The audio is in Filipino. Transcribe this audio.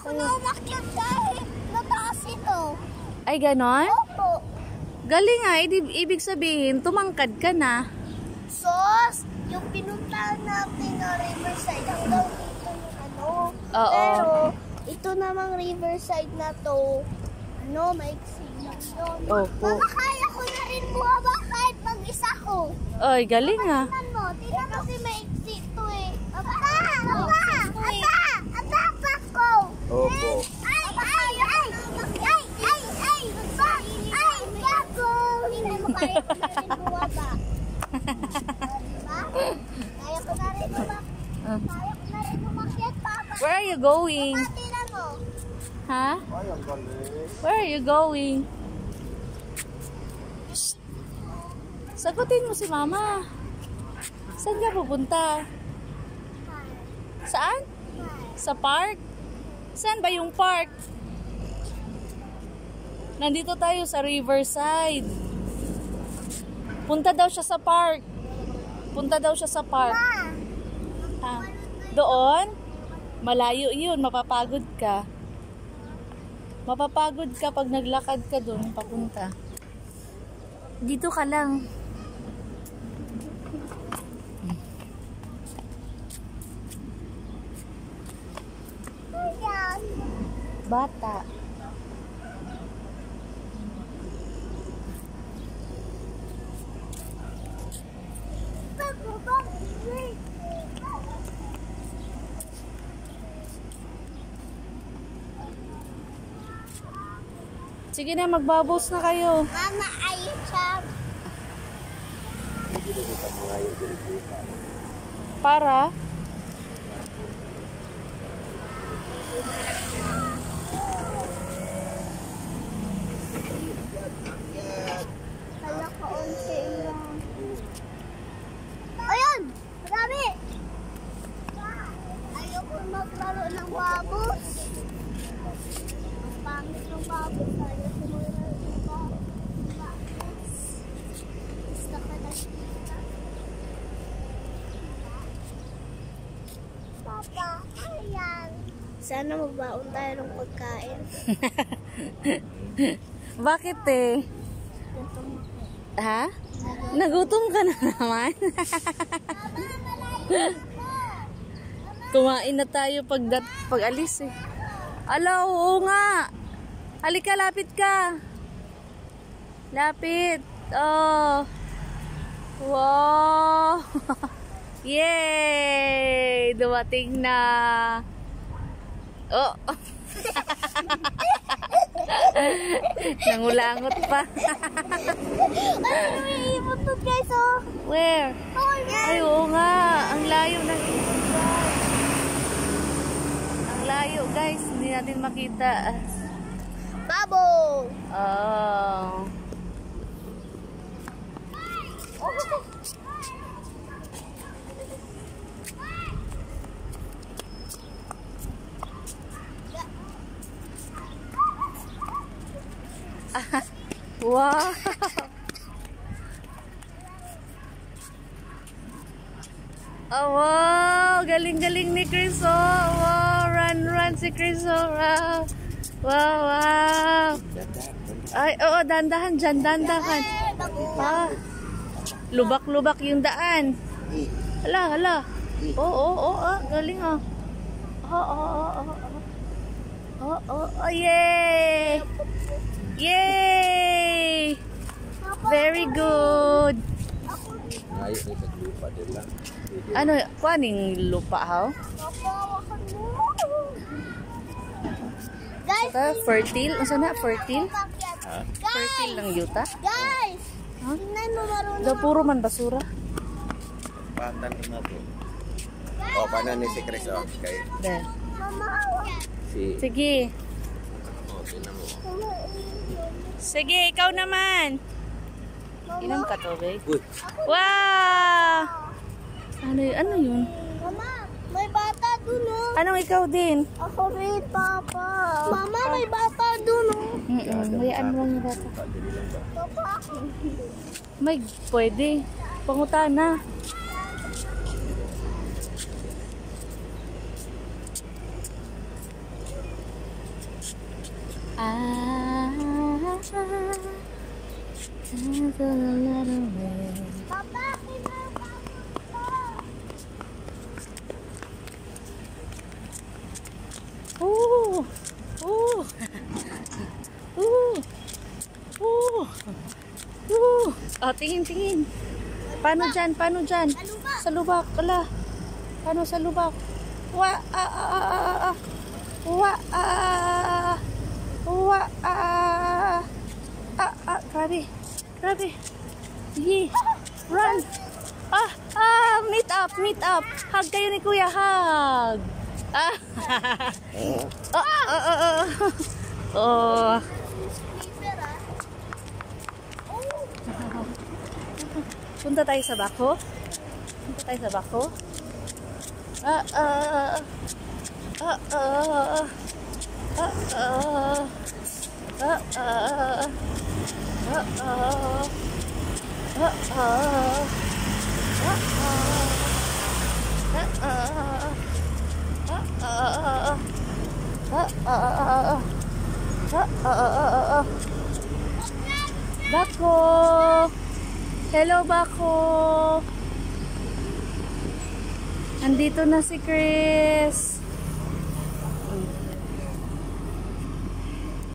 Ako na umakyat kahit mataas ito. Ay, ganon? Opo. Galing nga, ibig sabihin, tumangkad ka na. Sos, yung pinuntahan natin na Riverside, hanggang dito yung ano. Oo. Pero, ito namang Riverside na to, maiksi lang yun. Opo. Mama, kaya ko na rin buwaba kahit mag-isa ko. Ay, galing nga. Tingnan mo si maiksi to eh. Aba, ko. Opo. Ay, gago. Hindi mo kaya ko na rin buwaba. Diba? Kaya ko na rin umakyat, Papa. Where are you going? Tingnan mo. Ha? Ay, ang galing. Where are you going? Shh. Sagutin mo si Mama. Saan ka pupunta? Saan? Sa park? Saan ba yung park? Nandito tayo sa Riverside. Punta daw siya sa park. Punta daw siya sa park. Ha? Doon? Malayo yun. Mapapagod ka. Mapapagod ka pag naglakad ka doon papunta. Dito ka lang. Bata. Sige na, magbabos na kayo. Mama, ayun siya. Para? Kala ko onse lang. Ayun! Marami! Ayoko maglaro ng babos. Ang pangit ng babos. Ayoko maglaro ng babos. Gusto ka na kita. Papa, ayan. Sana magbaon tayo ng pagkain. Bakit eh? Ha? Nagutom ka na naman? Kumain na tayo pag alis eh. Ala, oo nga. Halika, lapit ka. Lapit. Oh. Wow. Yay! Dumating na. Oh. Nangulangot pa. Ay, may ibot to guys, oh. Where? Oh, yan. Ay, oo nga. Ang layo ng ibon, guys. Ang layo, guys. Hindi natin makita. Bubble. Oh. Wow. Oh, wow. Galing-galing ni Chris. Oh, wow. Run si Chris. Oh, wow. Wow, wow. Ay, oo, dandahan dyan, dandahan. Ah, lubak-lubak yung daan. Hala. Oo, galing ah. Oo, yay! Yay! Very good. Ngayon ay naglupa din lang. Ano, kuaning lupa haw? Guys, Fertile? Ano na? Fertile? Guys, Fertile ng yuta? guys. Huh? Tingnan mo marunong. Da puro man basura. Patan na to. O, paano ni si Chris, o? Kay Da. Mama, si... Sige. O, tinan mo. Sige, ikaw naman. Inom ka tubig? Uy! Wow! Ano yun? Mama, may bata dun, oh. Anong ikaw din? Ako rin, Papa. Mama, may bata dun, oh. Hayaan mo lang yung bata. Papa. May, pwede. Pangutana. Papa, kinapagod ko. Ooh. Ooh. Ooh. Ooh. Ooh. Oh, tingin. Paano dyan? Sa lubak. Ala. Paano sa lubak? Wa. Wa. Wa. Grabe. Yee. Run. Meet up. Hug kayo ni Kuya, hug. Oh. Sleeper, ah. Punta tayo sa bako. Bako. Hello, Bako. Andito na si Chris.